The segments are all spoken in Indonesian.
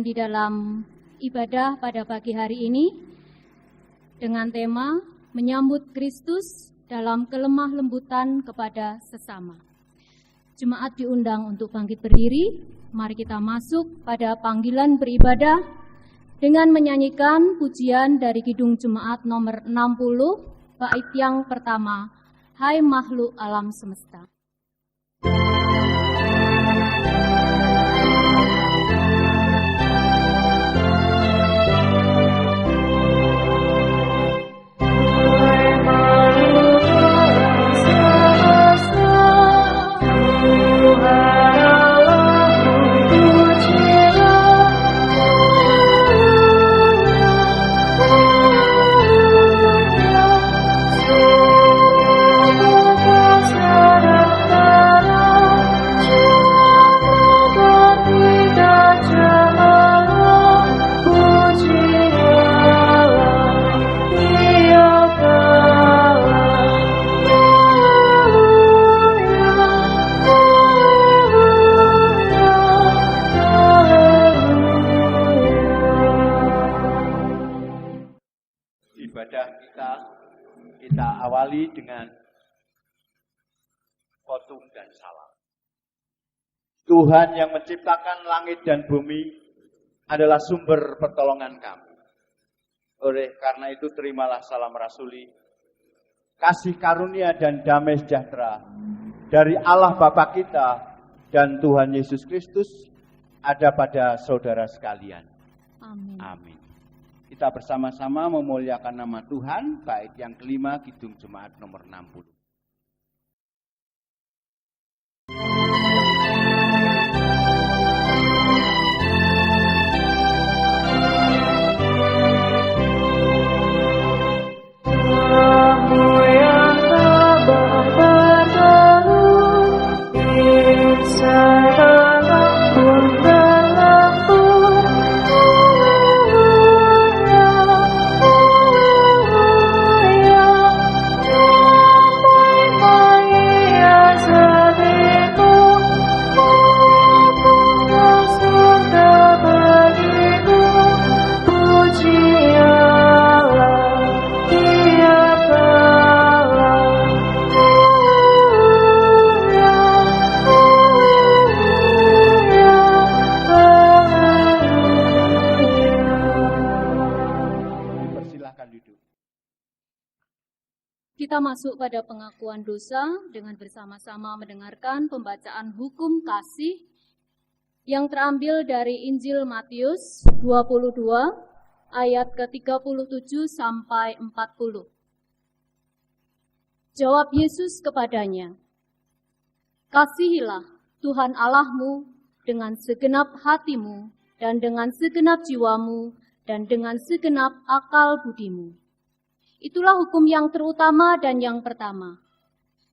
di dalam ibadah pada pagi hari ini dengan tema menyambut Kristus dalam kelemah lembutan kepada sesama. Jemaat diundang untuk bangkit berdiri. Mari kita masuk pada panggilan beribadah dengan menyanyikan pujian dari Kidung Jemaat nomor 60, bait yang pertama, Hai makhluk alam semesta. Kita awali dengan khotbah dan salam. Tuhan yang menciptakan langit dan bumi adalah sumber pertolongan kami. Oleh karena itu terimalah salam rasuli, kasih karunia dan damai sejahtera dari Allah Bapa kita dan Tuhan Yesus Kristus ada pada saudara sekalian. Amin. Amin. Kita bersama-sama memuliakan nama Tuhan, bait yang kelima, Kidung Jemaat nomor 60. Kita masuk pada pengakuan dosa dengan bersama-sama mendengarkan pembacaan hukum kasih yang terambil dari Injil Matius 22 ayat ke-37 sampai 40. Jawab Yesus kepadanya, "Kasihilah Tuhan Allahmu dengan segenap hatimu dan dengan segenap jiwamu dan dengan segenap akal budimu. Itulah hukum yang terutama dan yang pertama.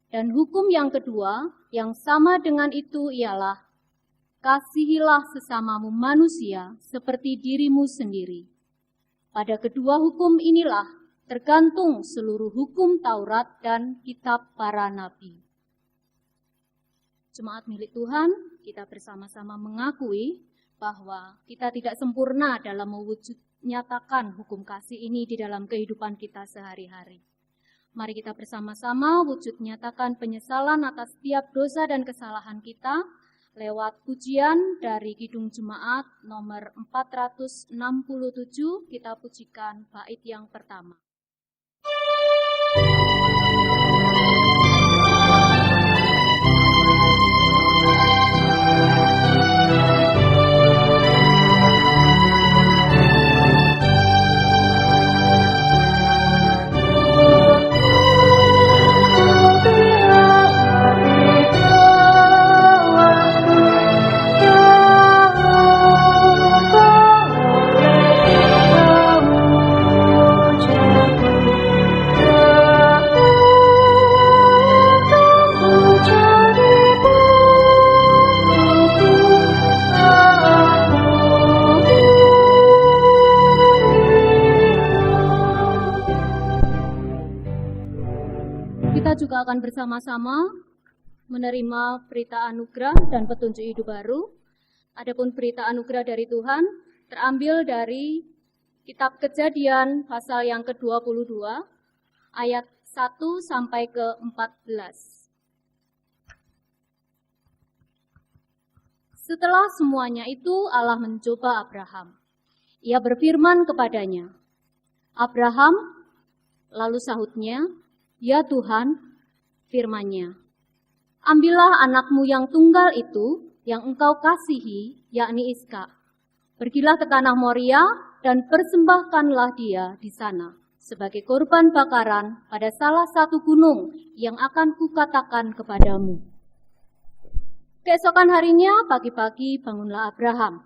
Dan hukum yang kedua, yang sama dengan itu ialah, kasihilah sesamamu manusia seperti dirimu sendiri. Pada kedua hukum inilah tergantung seluruh hukum Taurat dan kitab para nabi." Jemaat milik Tuhan, kita bersama-sama mengakui bahwa kita tidak sempurna dalam nyatakan hukum kasih ini di dalam kehidupan kita sehari-hari. Mari kita bersama-sama wujud nyatakan penyesalan atas setiap dosa dan kesalahan kita lewat pujian dari Kidung Jemaat nomor 467. Kita pujikan bait yang pertama. Kita juga akan bersama-sama menerima berita anugerah dan petunjuk hidup baru. Adapun berita anugerah dari Tuhan terambil dari Kitab Kejadian pasal yang ke-22, ayat 1 sampai ke 14. Setelah semuanya itu Allah mencoba Abraham. Ia berfirman kepadanya, "Abraham," lalu sahutnya, "Ya Tuhan," firman-Nya, "ambillah anakmu yang tunggal itu yang engkau kasihi, yakni Ishak. Pergilah ke tanah Moria dan persembahkanlah dia di sana sebagai korban bakaran pada salah satu gunung yang akan kukatakan kepadamu." Keesokan harinya pagi-pagi bangunlah Abraham.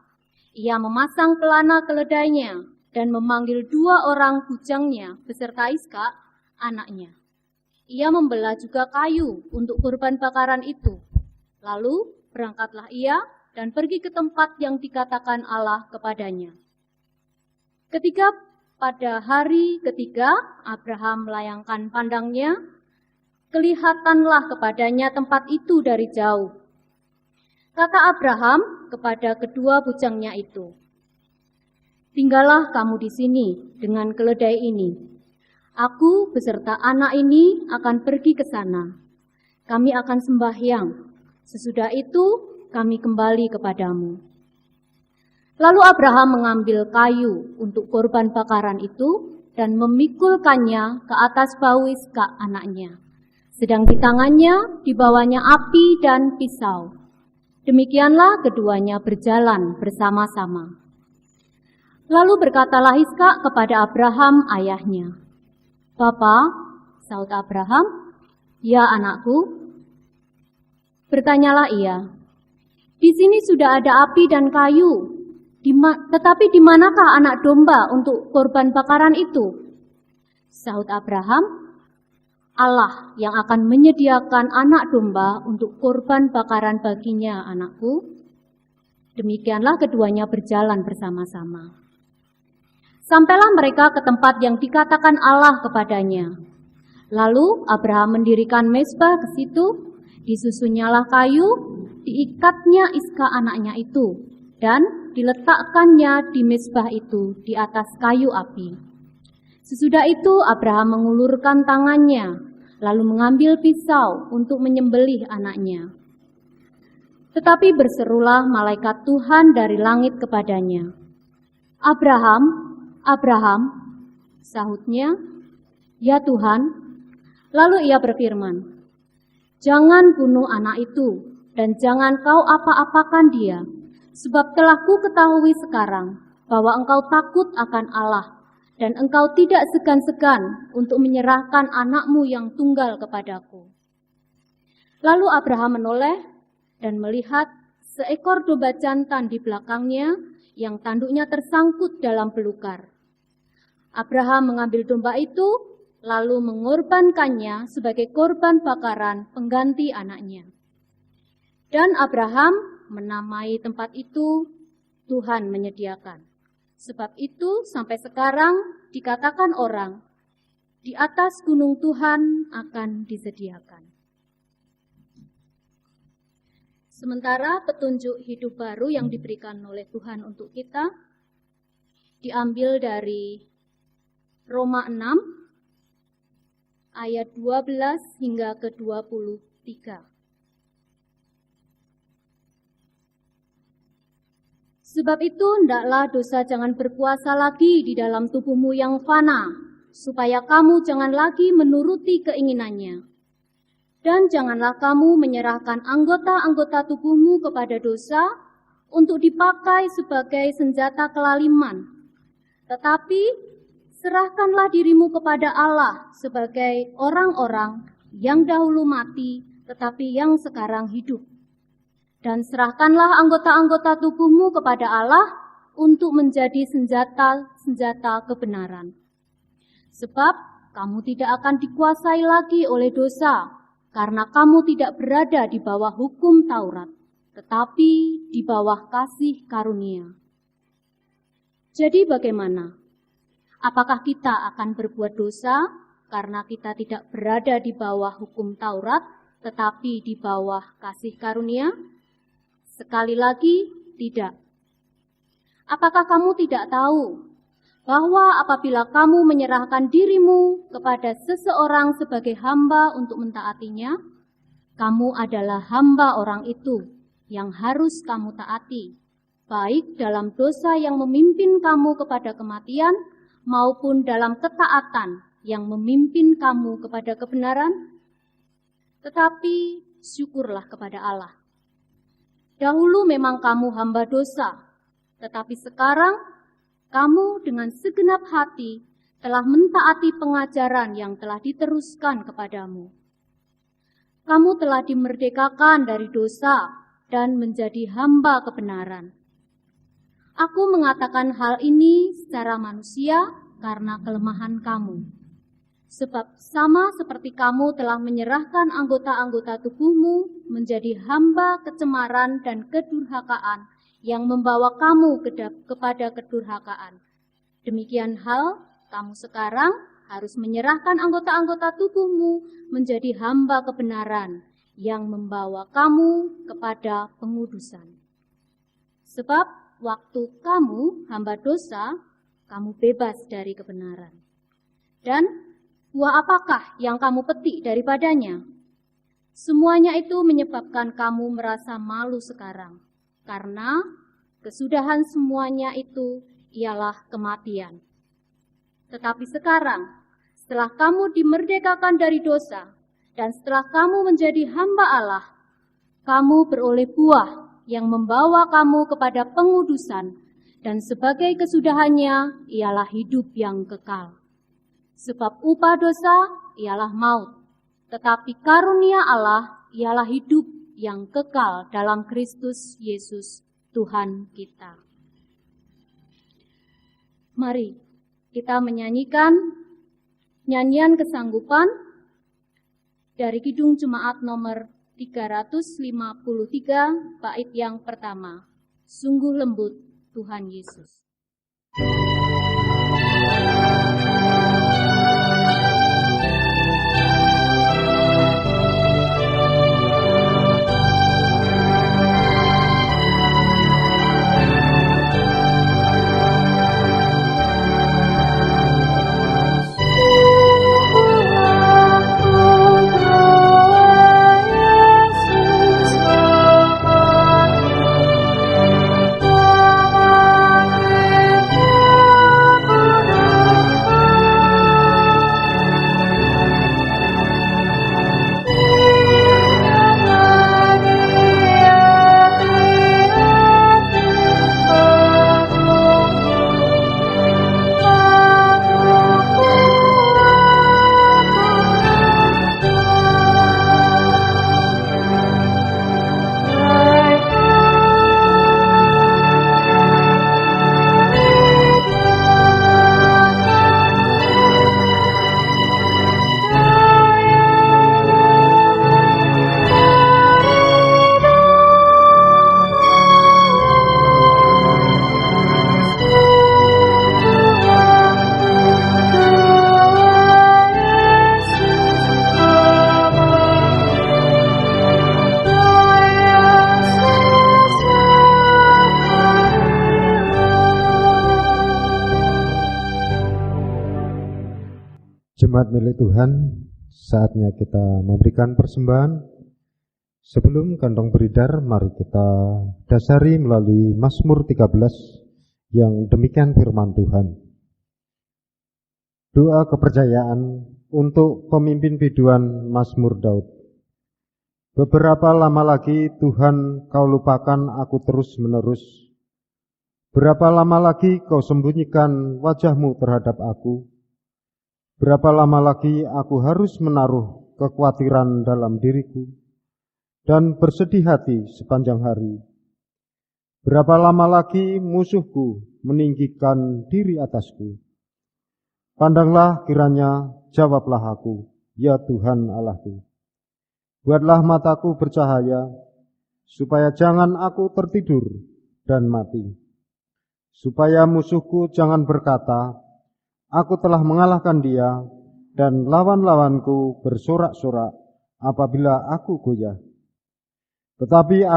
Ia memasang pelana keledainya dan memanggil 2 orang bujangnya beserta Ishak, anaknya. Ia membelah juga kayu untuk korban bakaran itu. Lalu berangkatlah ia dan pergi ke tempat yang dikatakan Allah kepadanya. Ketika pada hari ketiga Abraham melayangkan pandangnya, kelihatanlah kepadanya tempat itu dari jauh. Kata Abraham kepada kedua bujangnya itu, "Tinggallah kamu di sini dengan keledai ini. Aku beserta anak ini akan pergi ke sana. Kami akan sembahyang. Sesudah itu kami kembali kepadamu." Lalu Abraham mengambil kayu untuk korban bakaran itu dan memikulkannya ke atas bahu Ishak anaknya. Sedang di tangannya dibawanya api dan pisau. Demikianlah keduanya berjalan bersama-sama. Lalu berkatalah Ishak kepada Abraham ayahnya, "Bapa," sahut Abraham, "Ya anakku." Bertanyalah ia, "Di sini sudah ada api dan kayu, tetapi di manakah anak domba untuk korban bakaran itu?" Sahut Abraham, "Allah yang akan menyediakan anak domba untuk korban bakaran baginya, anakku." Demikianlah keduanya berjalan bersama-sama. Sampailah mereka ke tempat yang dikatakan Allah kepadanya. Lalu Abraham mendirikan mezbah ke situ, disusunyalah kayu, diikatnya Ishak anaknya itu, dan diletakkannya di mezbah itu di atas kayu api. Sesudah itu Abraham mengulurkan tangannya, lalu mengambil pisau untuk menyembelih anaknya. Tetapi berserulah malaikat Tuhan dari langit kepadanya, "Abraham, Abraham," sahutnya, "Ya Tuhan." Lalu ia berfirman, "Jangan bunuh anak itu, dan jangan kau apa-apakan dia, sebab telah ku ketahui sekarang bahwa engkau takut akan Allah, dan engkau tidak segan-segan untuk menyerahkan anakmu yang tunggal kepadaku." Lalu Abraham menoleh dan melihat seekor domba jantan di belakangnya yang tanduknya tersangkut dalam belukar. Abraham mengambil domba itu, lalu mengorbankannya sebagai korban bakaran pengganti anaknya. Dan Abraham menamai tempat itu Tuhan menyediakan. Sebab itu sampai sekarang dikatakan orang, di atas gunung Tuhan akan disediakan. Sementara petunjuk hidup baru yang diberikan oleh Tuhan untuk kita diambil dari Roma 6 ayat 12 hingga ke 23. Sebab itu hendaklah dosa jangan berkuasa lagi di dalam tubuhmu yang fana, supaya kamu jangan lagi menuruti keinginannya. Dan janganlah kamu menyerahkan anggota-anggota tubuhmu kepada dosa untuk dipakai sebagai senjata kelaliman. Tetapi serahkanlah dirimu kepada Allah sebagai orang-orang yang dahulu mati, tetapi yang sekarang hidup. Dan serahkanlah anggota-anggota tubuhmu kepada Allah untuk menjadi senjata-senjata kebenaran. Sebab kamu tidak akan dikuasai lagi oleh dosa, karena kamu tidak berada di bawah hukum Taurat, tetapi di bawah kasih karunia. Jadi bagaimana? Apakah kita akan berbuat dosa karena kita tidak berada di bawah hukum Taurat, tetapi di bawah kasih karunia? Sekali lagi, tidak. Apakah kamu tidak tahu bahwa apabila kamu menyerahkan dirimu kepada seseorang sebagai hamba untuk mentaatinya, kamu adalah hamba orang itu yang harus kamu taati, baik dalam dosa yang memimpin kamu kepada kematian maupun dalam ketaatan yang memimpin kamu kepada kebenaran? Tetapi syukurlah kepada Allah. Dahulu memang kamu hamba dosa, tetapi sekarang kamu dengan segenap hati telah mentaati pengajaran yang telah diteruskan kepadamu. Kamu telah dimerdekakan dari dosa dan menjadi hamba kebenaran. Aku mengatakan hal ini secara manusia karena kelemahan kamu. Sebab sama seperti kamu telah menyerahkan anggota-anggota tubuhmu menjadi hamba kecemaran dan kedurhakaan yang membawa kamu kepada kedurhakaan. Demikian hal, kamu sekarang harus menyerahkan anggota-anggota tubuhmu menjadi hamba kebenaran yang membawa kamu kepada pengudusan. Sebab waktu kamu hamba dosa, kamu bebas dari kebenaran. Dan buah apakah yang kamu petik daripadanya? Semuanya itu menyebabkan kamu merasa malu sekarang, karena kesudahan semuanya itu ialah kematian. Tetapi sekarang, setelah kamu dimerdekakan dari dosa, dan setelah kamu menjadi hamba Allah, kamu beroleh buah yang membawa kamu kepada pengudusan, dan sebagai kesudahannya ialah hidup yang kekal. Sebab upah dosa ialah maut, tetapi karunia Allah ialah hidup yang kekal dalam Kristus Yesus Tuhan kita. Mari kita menyanyikan nyanyian kesanggupan dari Kidung Jemaat nomor 353 bait yang pertama. Sungguh lembut Tuhan Yesus. Jemaat milik Tuhan, saatnya kita memberikan persembahan. Sebelum kantong beredar, mari kita dasari melalui Mazmur 13 yang demikian firman Tuhan. Doa kepercayaan untuk pemimpin biduan Mazmur Daud. Beberapa lama lagi Tuhan kau lupakan aku terus menerus. Berapa lama lagi kau sembunyikan wajahmu terhadap aku? Berapa lama lagi aku harus menaruh kekhawatiran dalam diriku dan bersedih hati sepanjang hari? Berapa lama lagi musuhku meninggikan diri atasku? Pandanglah kiranya, jawablah aku, ya Tuhan Allahku. Buatlah mataku bercahaya, supaya jangan aku tertidur dan mati. Supaya musuhku jangan berkata, aku telah mengalahkan dia, dan lawan-lawanku bersorak-sorak apabila aku goyah. Tetapi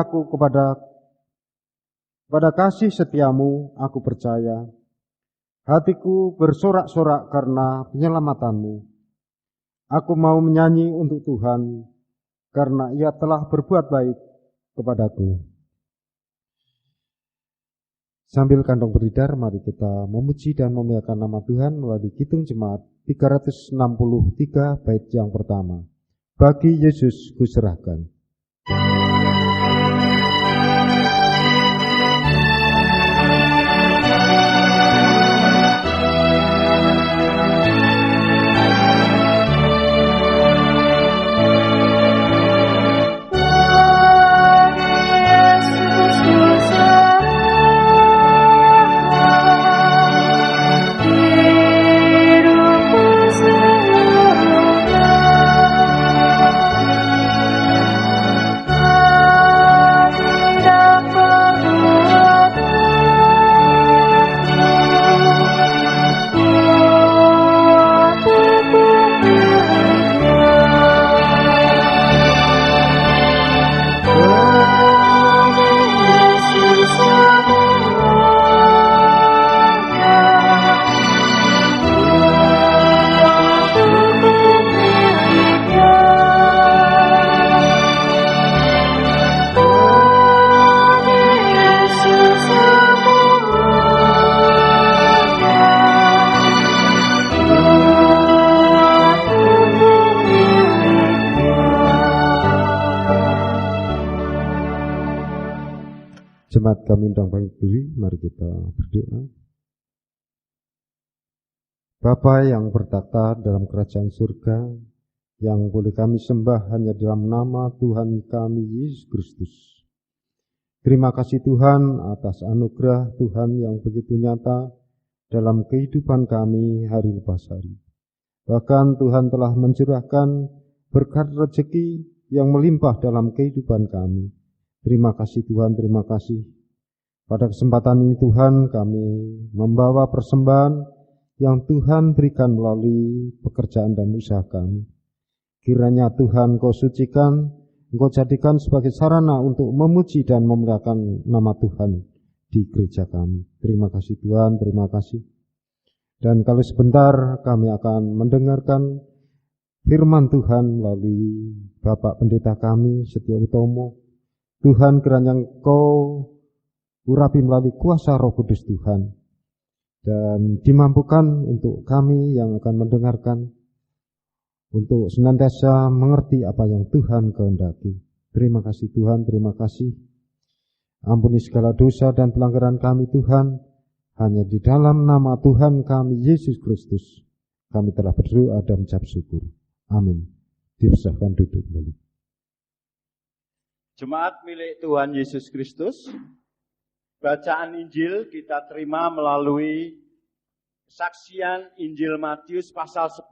Pada kasih setiamu aku percaya. Hatiku bersorak-sorak karena penyelamatanmu. Aku mau menyanyi untuk Tuhan karena Ia telah berbuat baik kepadaku. Sambil kantong beredar, mari kita memuji dan memuliakan nama Tuhan melalui Kidung Jemaat 363 bait yang pertama. Bagi Yesus kuserahkan. Jemaat kami undang berdiri, mari kita berdoa. Bapa yang bertata dalam kerajaan surga, yang boleh kami sembah hanya dalam nama Tuhan kami Yesus Kristus. Terima kasih Tuhan atas anugerah Tuhan yang begitu nyata dalam kehidupan kami hari lepas hari. Bahkan Tuhan telah mencurahkan berkat rezeki yang melimpah dalam kehidupan kami. Terima kasih Tuhan, terima kasih. Pada kesempatan ini Tuhan kami membawa persembahan yang Tuhan berikan melalui pekerjaan dan usaha kami. Kiranya Tuhan Kau sucikan, Engkau jadikan sebagai sarana untuk memuji dan memuliakan nama Tuhan di gereja kami. Terima kasih Tuhan, terima kasih. Dan kalau sebentar kami akan mendengarkan firman Tuhan melalui Bapak Pendeta kami Setia Utomo. Tuhan kiranya Engkau urapi melalui kuasa Roh Kudus Tuhan dan dimampukan untuk kami yang akan mendengarkan untuk senantiasa mengerti apa yang Tuhan kehendaki. Terima kasih Tuhan, terima kasih. Ampuni segala dosa dan pelanggaran kami Tuhan, hanya di dalam nama Tuhan kami Yesus Kristus kami telah berdoa dan mengucap syukur. Amin. Dipersilahkan duduk kembali. Jemaat milik Tuhan Yesus Kristus, bacaan Injil kita terima melalui kesaksian Injil Matius pasal 10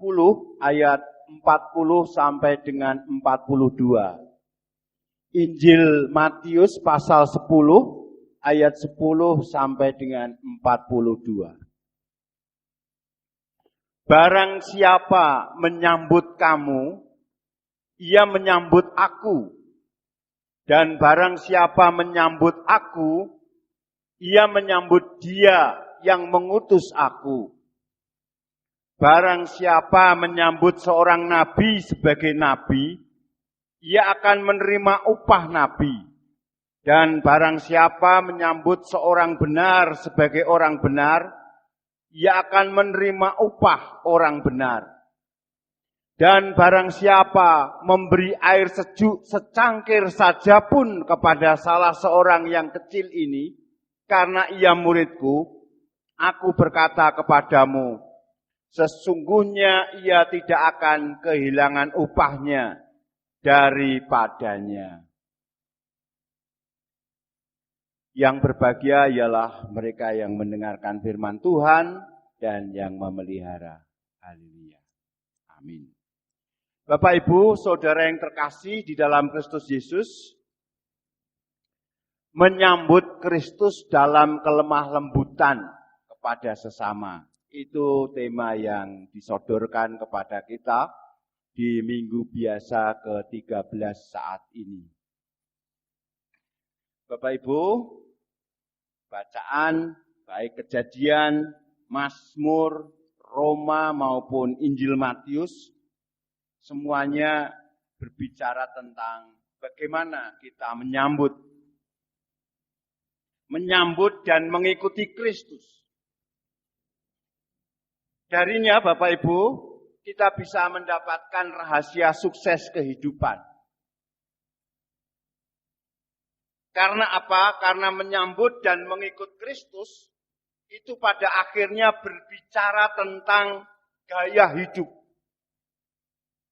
ayat 40 sampai dengan 42. Injil Matius pasal 10 ayat 10 sampai dengan 42. Barang siapa menyambut kamu, ia menyambut aku. Dan barang siapa menyambut aku, ia menyambut Dia yang mengutus aku. Barang siapa menyambut seorang nabi sebagai nabi, ia akan menerima upah nabi. Dan barang siapa menyambut seorang benar sebagai orang benar, ia akan menerima upah orang benar. Dan barang siapa memberi air sejuk secangkir saja pun kepada salah seorang yang kecil ini, karena ia muridku, aku berkata kepadamu, sesungguhnya ia tidak akan kehilangan upahnya daripadanya. Yang berbahagia ialah mereka yang mendengarkan firman Tuhan dan yang memelihara. Haleluya. Amin. Bapak, Ibu, Saudara yang terkasih di dalam Kristus Yesus, menyambut Kristus dalam kelemah lembutan kepada sesama. Itu tema yang disodorkan kepada kita di minggu biasa ke-13 saat ini. Bapak, Ibu, bacaan, baik Kejadian, Mazmur, Roma maupun Injil Matius, semuanya berbicara tentang bagaimana kita menyambut dan mengikuti Kristus. Darinya Bapak Ibu, kita bisa mendapatkan rahasia sukses kehidupan. Karena apa? Karena menyambut dan mengikut Kristus, itu pada akhirnya berbicara tentang gaya hidup.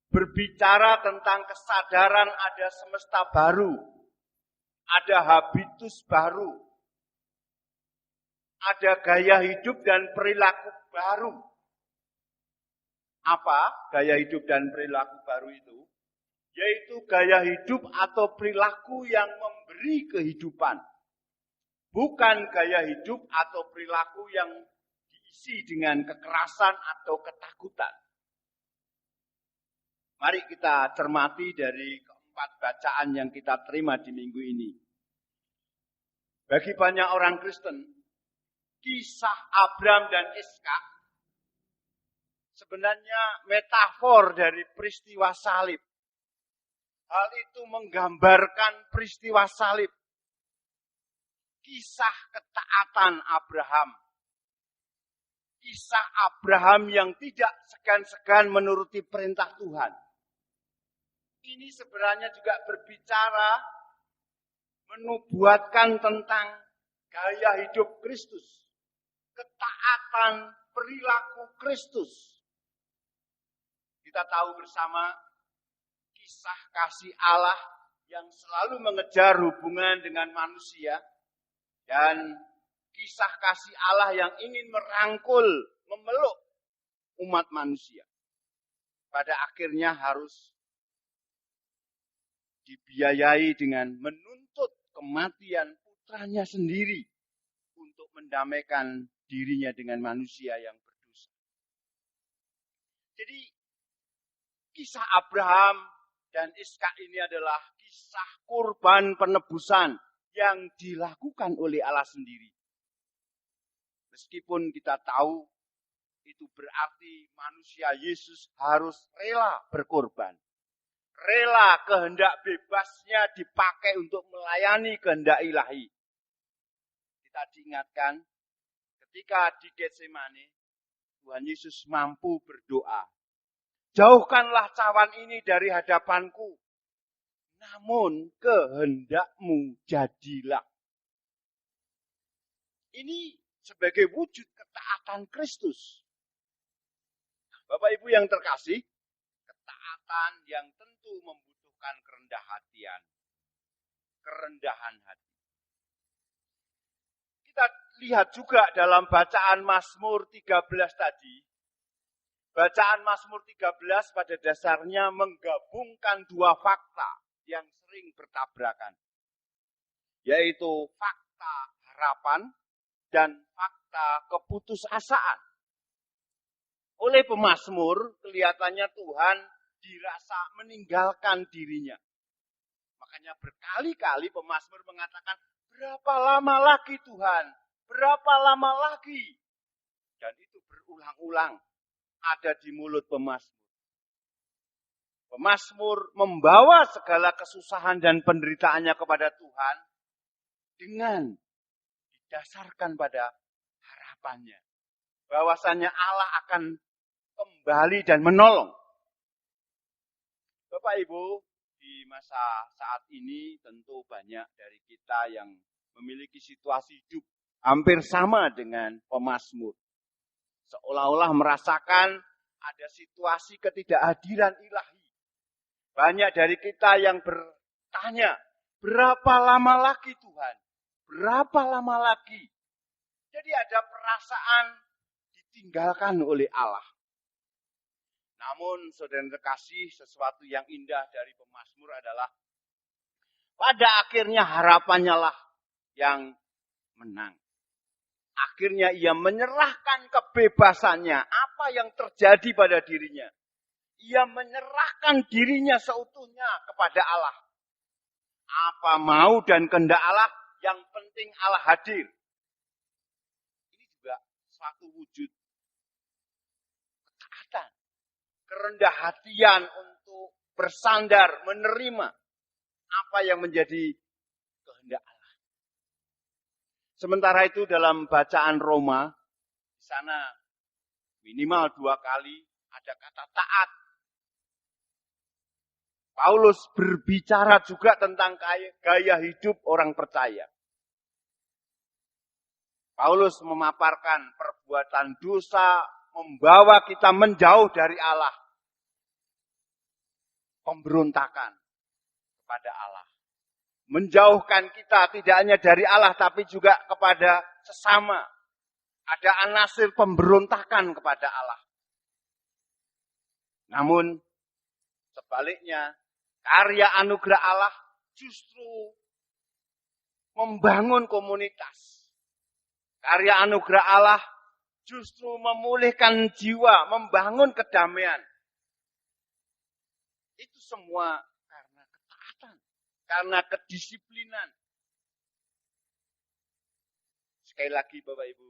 Berbicara tentang kesadaran ada semesta baru, ada habitus baru, ada gaya hidup dan perilaku baru. Apa gaya hidup dan perilaku baru itu? Yaitu gaya hidup atau perilaku yang memberi kehidupan. Bukan gaya hidup atau perilaku yang diisi dengan kekerasan atau ketakutan. Mari kita cermati dari keempat bacaan yang kita terima di minggu ini. Bagi banyak orang Kristen, kisah Abraham dan Ishak sebenarnya metafor dari peristiwa salib. Hal itu menggambarkan peristiwa salib. Kisah ketaatan Abraham. Kisah Abraham yang tidak segan-segan menuruti perintah Tuhan. Ini sebenarnya juga berbicara, menubuatkan tentang gaya hidup Kristus. Ketaatan perilaku Kristus. Kita tahu bersama kisah kasih Allah yang selalu mengejar hubungan dengan manusia. Dan kisah kasih Allah yang ingin merangkul, memeluk umat manusia. Pada akhirnya harus dibiayai dengan menuntut kematian putranya sendiri untuk mendamaikan dirinya dengan manusia yang berdosa. Jadi kisah Abraham dan Ishak ini adalah kisah kurban penebusan yang dilakukan oleh Allah sendiri. Meskipun kita tahu itu berarti manusia Yesus harus rela berkorban. Rela kehendak bebasnya dipakai untuk melayani kehendak ilahi. Kita diingatkan ketika di Getsemane, Tuhan Yesus mampu berdoa. Jauhkanlah cawan ini dari hadapanku. Namun kehendakmu jadilah. Ini sebagai wujud ketaatan Kristus. Bapak Ibu yang terkasih, ketaatan yang tentu membutuhkan kerendahan hati. Kita lihat juga dalam bacaan Mazmur 13 tadi. Bacaan Mazmur 13 pada dasarnya menggabungkan dua fakta yang sering bertabrakan. Yaitu fakta harapan dan fakta keputusasaan. Oleh pemazmur, kelihatannya Tuhan dirasa meninggalkan dirinya. Makanya berkali-kali pemazmur mengatakan, berapa lama lagi Tuhan? Berapa lama lagi? Dan itu berulang-ulang ada di mulut pemazmur. Pemazmur membawa segala kesusahan dan penderitaannya kepada Tuhan dengan didasarkan pada harapannya. Bahwasannya Allah akan kembali dan menolong. Bapak Ibu, di masa saat ini tentu banyak dari kita yang memiliki situasi hidup hampir sama dengan pemazmur. Seolah-olah merasakan ada situasi ketidakhadiran ilahi. Banyak dari kita yang bertanya, berapa lama lagi Tuhan? Berapa lama lagi? Jadi ada perasaan ditinggalkan oleh Allah. Namun saudara terkasih, sesuatu yang indah dari pemazmur adalah pada akhirnya harapannya lah yang menang. Akhirnya ia menyerahkan kebebasannya, apa yang terjadi pada dirinya. Ia menyerahkan dirinya seutuhnya kepada Allah. Apa mau dan kehendak Allah, yang penting Allah hadir. suatu wujud ketaatan, kerendah hatian untuk bersandar, menerima apa yang menjadi kehendak Allah. Sementara itu dalam bacaan Roma, di sana minimal 2 kali ada kata taat. Paulus berbicara juga tentang gaya hidup orang percaya. Paulus memaparkan perbuatan dosa membawa kita menjauh dari Allah. Pemberontakan kepada Allah. Menjauhkan kita tidak hanya dari Allah tapi juga kepada sesama. Ada anasir pemberontakan kepada Allah. Namun sebaliknya, karya anugerah Allah justru membangun komunitas. Karya anugerah Allah justru memulihkan jiwa, membangun kedamaian. Itu semua karena ketaatan, karena kedisiplinan. Sekali lagi Bapak Ibu,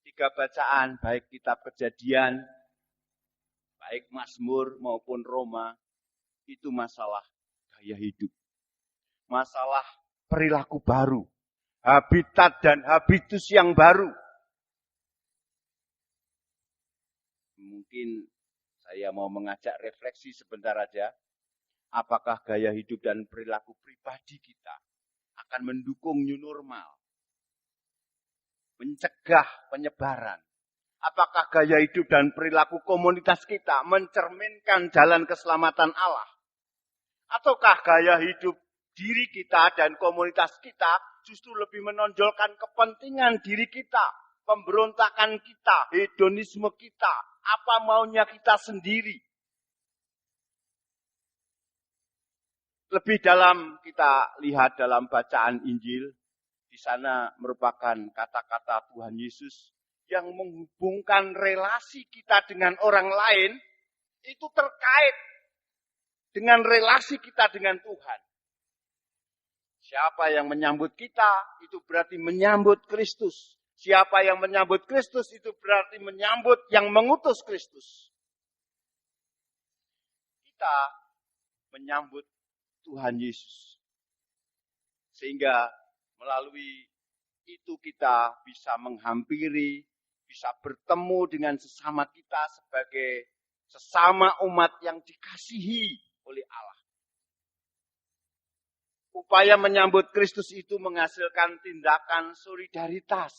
3 bacaan, baik kitab Kejadian, baik Mazmur maupun Roma, itu masalah gaya hidup. Masalah perilaku baru. Habitat dan habitus yang baru. Mungkin saya mau mengajak refleksi sebentar aja. Apakah gaya hidup dan perilaku pribadi kita akan mendukung new normal? Mencegah penyebaran. Apakah gaya hidup dan perilaku komunitas kita mencerminkan jalan keselamatan Allah? Ataukah gaya hidup diri kita dan komunitas kita justru lebih menonjolkan kepentingan diri kita, pemberontakan kita, hedonisme kita, apa maunya kita sendiri? Lebih dalam kita lihat dalam bacaan Injil, di sana merupakan kata-kata Tuhan Yesus yang menghubungkan relasi kita dengan orang lain, itu terkait dengan relasi kita dengan Tuhan. Siapa yang menyambut kita, itu berarti menyambut Kristus. Siapa yang menyambut Kristus, itu berarti menyambut yang mengutus Kristus. Kita menyambut Tuhan Yesus. Sehingga melalui itu kita bisa menghampiri, bisa bertemu dengan sesama kita sebagai sesama umat yang dikasihi oleh Allah. Upaya menyambut Kristus itu menghasilkan tindakan solidaritas.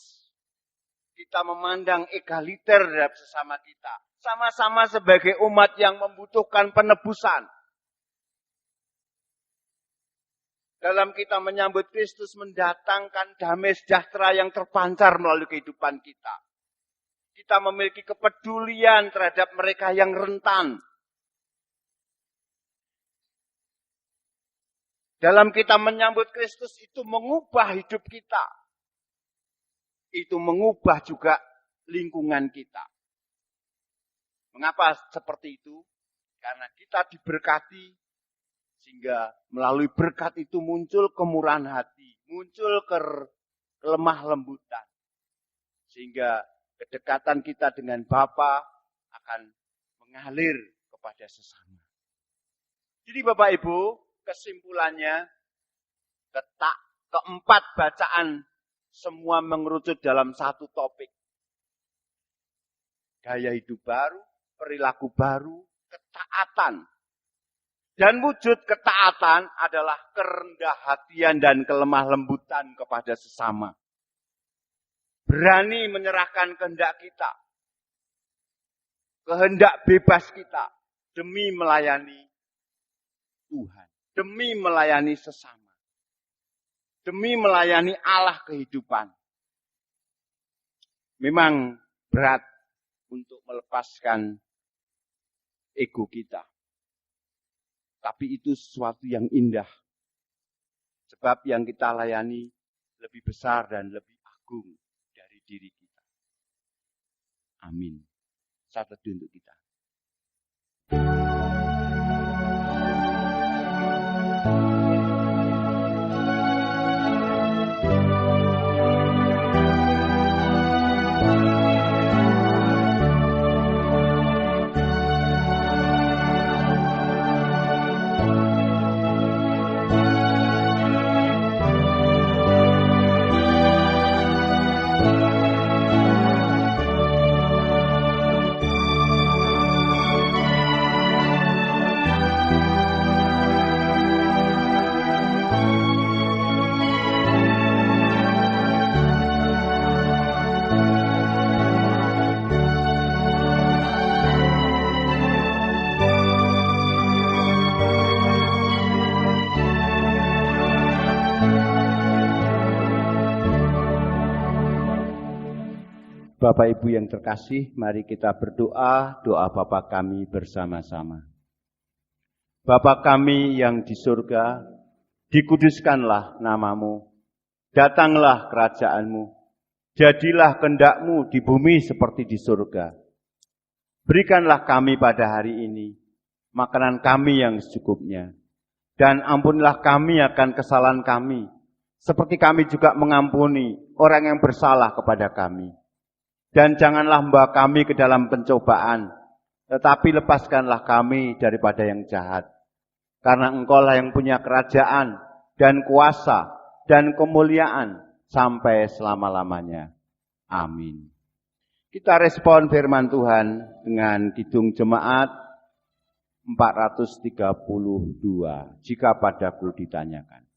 Kita memandang egaliter terhadap sesama kita. Sama-sama sebagai umat yang membutuhkan penebusan. Dalam kita menyambut Kristus mendatangkan damai sejahtera yang terpancar melalui kehidupan kita. Kita memiliki kepedulian terhadap mereka yang rentan. Dalam kita menyambut Kristus itu mengubah hidup kita. Itu mengubah juga lingkungan kita. Mengapa seperti itu? Karena kita diberkati, sehingga melalui berkat itu muncul kemurahan hati, muncul kelemah lembutan. Sehingga kedekatan kita dengan Bapa akan mengalir kepada sesama. Jadi Bapak Ibu, kesimpulannya, keempat bacaan semua mengerucut dalam satu topik. Gaya hidup baru, perilaku baru, ketaatan. Dan wujud ketaatan adalah kerendah hatian dan kelemah lembutan kepada sesama. Berani menyerahkan kehendak kita, kehendak bebas kita, demi melayani Tuhan. Demi melayani sesama. Demi melayani Allah kehidupan. Memang berat untuk melepaskan ego kita. Tapi itu sesuatu yang indah. Sebab yang kita layani lebih besar dan lebih agung dari diri kita. Amin. Saat teduh untuk kita. Bapak Ibu yang terkasih, mari kita berdoa, doa Bapa kami bersama-sama. Bapa kami yang di surga, dikuduskanlah namamu, datanglah kerajaanmu, jadilah kehendak-mu di bumi seperti di surga. Berikanlah kami pada hari ini makanan kami yang secukupnya, dan ampunilah kami akan kesalahan kami, seperti kami juga mengampuni orang yang bersalah kepada kami. Dan janganlah membawa kami ke dalam pencobaan, tetapi lepaskanlah kami daripada yang jahat. Karena Engkaulah yang punya kerajaan dan kuasa dan kemuliaan sampai selama-lamanya. Amin. Kita respon firman Tuhan dengan kidung jemaat 432, jika padaku ditanyakan.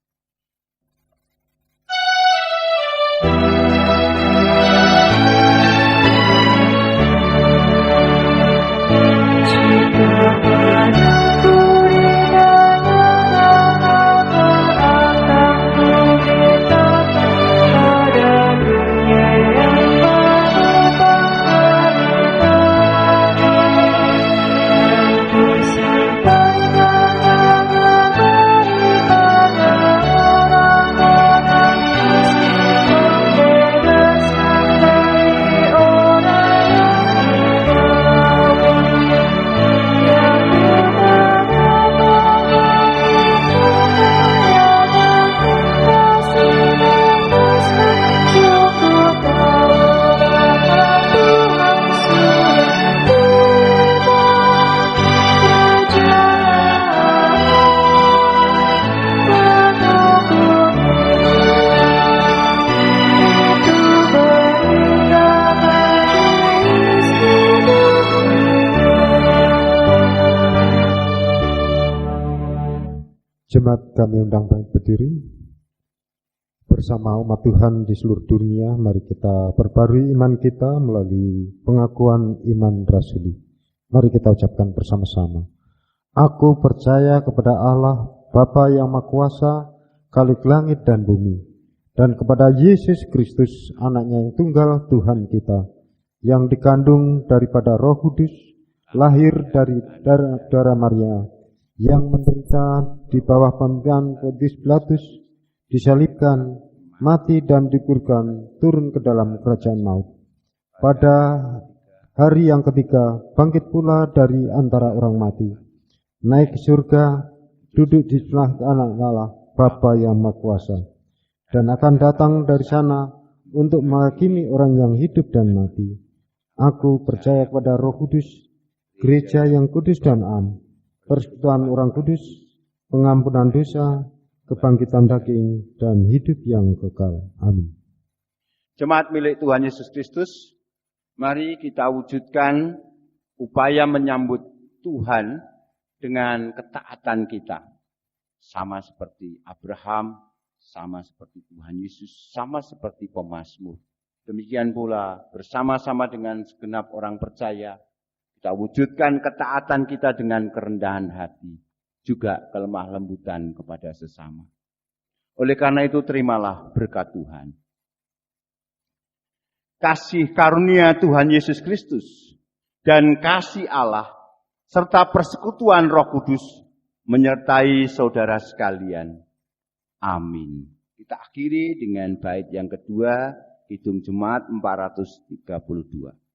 Jemaat kami undang berdiri. Bersama umat Tuhan di seluruh dunia, mari kita perbarui iman kita melalui pengakuan iman rasuli. Mari kita ucapkan bersama-sama. Aku percaya kepada Allah, Bapa yang Maha Kuasa, Khalik langit dan bumi, dan kepada Yesus Kristus, anaknya yang tunggal Tuhan kita, yang dikandung daripada Roh Kudus, lahir dari darah Maria, yang menderita di bawah pemerintahan Pontius Pilatus, disalibkan, mati dan dikuburkan, turun ke dalam kerajaan maut. Pada hari yang ketiga, bangkit pula dari antara orang mati, naik ke surga, duduk di sebelah kanan Allah, Bapa yang Maha Kuasa, dan akan datang dari sana untuk menghakimi orang yang hidup dan mati. Aku percaya kepada Roh Kudus, gereja yang kudus dan am, persekutuan orang kudus, pengampunan dosa, kebangkitan daging, dan hidup yang kekal. Amin. Jemaat milik Tuhan Yesus Kristus, mari kita wujudkan upaya menyambut Tuhan dengan ketaatan kita. Sama seperti Abraham, sama seperti Tuhan Yesus, sama seperti pemazmur. Demikian pula bersama-sama dengan segenap orang percaya, kita wujudkan ketaatan kita dengan kerendahan hati, juga kelemah lembutan kepada sesama. Oleh karena itu terimalah berkat Tuhan. Kasih karunia Tuhan Yesus Kristus dan kasih Allah serta persekutuan Roh Kudus menyertai saudara sekalian. Amin. Kita akhiri dengan bait yang kedua, Kidung Jemaat 432.